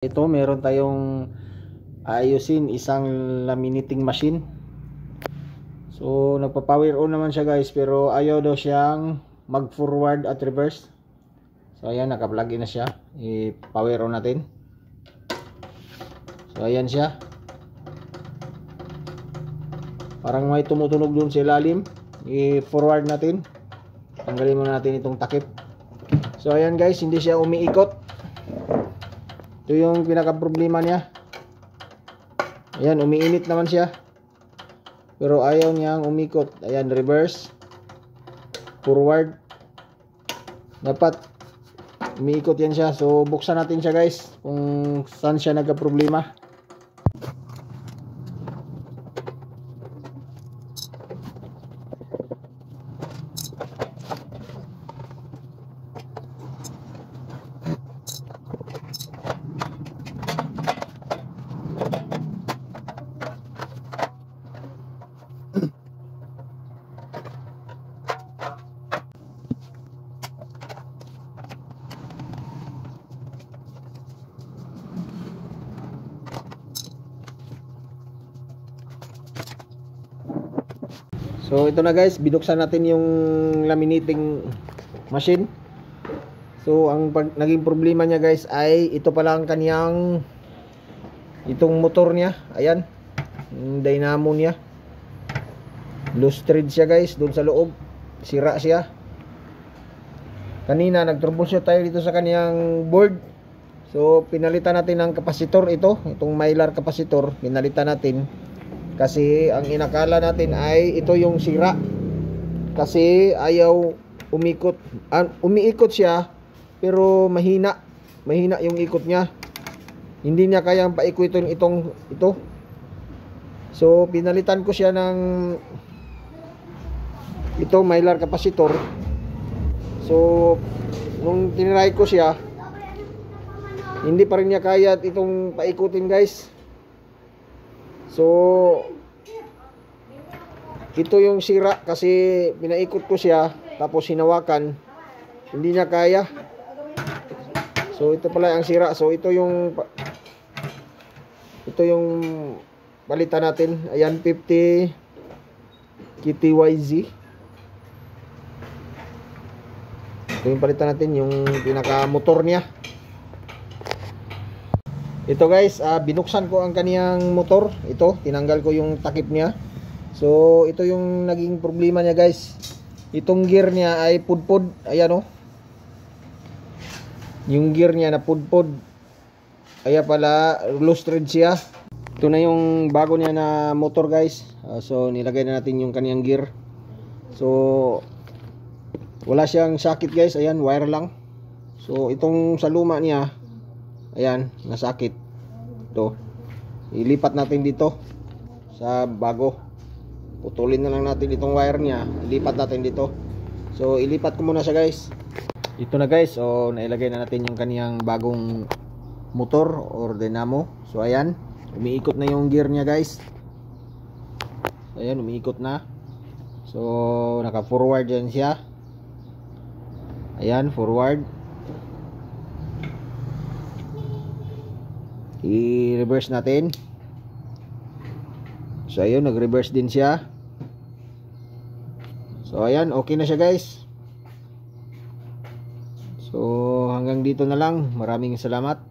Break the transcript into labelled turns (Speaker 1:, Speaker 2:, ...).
Speaker 1: Ito, meron tayong ayusin isang laminating machine. So nagpa-power on naman siya guys, pero ayaw daw siyang mag forward at reverse. So ayan, naka-plug in na siya. I-power on natin. So ayan siya. Parang may tumutunog dun sa ilalim. I-forward natin. Tanggalin muna natin itong takip. So ayan guys, hindi siya umiikot. Ito yung pinaka problema niya. Ayan, umiinit naman siya, pero ayaw niyang umikot. Ayan, reverse, forward. Dapat umiikot yan siya. So buksan natin siya guys, kung saan siya nagka-problema. So ito na guys, binuksan natin yung laminating machine. So ang naging problema niya guys ay ito pala ang kaniyang itong motor niya. Ayan, yung dynamo niya. Loose thread siya guys, doon sa loob. Sira siya. Kanina nag-troubleshoot tayo dito sa kaniyang board. So pinalitan natin ng kapasitor ito, itong mylar kapasitor, pinalitan natin. Kasi ang inakala natin ay ito yung sira. Kasi ayaw umikot. Umiikot siya, pero mahina. Mahina yung ikot niya. Hindi niya kayang paikutin ito. So pinalitan ko siya ng ito mylar kapasitor. So nung tinry ko siya, hindi pa rin niya kaya itong paikutin guys. So ito yung sira kasi pinaikot ko siya tapos hinawakan, hindi niya kaya. So ito pala ang sira. So ito yung palitan natin. Ayan, 50 KTYZ. Ito yung palitan natin, yung pinaka motor niya. Ito guys, binuksan ko ang kaniyang motor. Ito, tinanggal ko yung takip niya. So ito yung naging problema niya guys. Itong gear niya ay pudpud. Ayan oh, yung gear niya na pudpud. Kaya pala loose thread siya. Ito na yung bago niya na motor guys. So nilagay na natin yung kaniyang gear. So wala siyang socket guys. Ayan, wire lang. So itong sa luma niya, ayan, nasakit. Ito, ilipat natin dito sa bago. Putulin na lang natin itong wire niya, ilipat natin dito. So ilipat ko muna siya guys. Ito na guys, so nailagay na natin yung kaniyang bagong motor or dynamo. So ayan, umiikot na yung gear niya guys. Ayan, umiikot na. So naka forward yan siya. Ayan, forward. I-reverse natin. So ayun, nag-reverse din siya. So ayan, okay na siya guys. So hanggang dito na lang. Maraming salamat.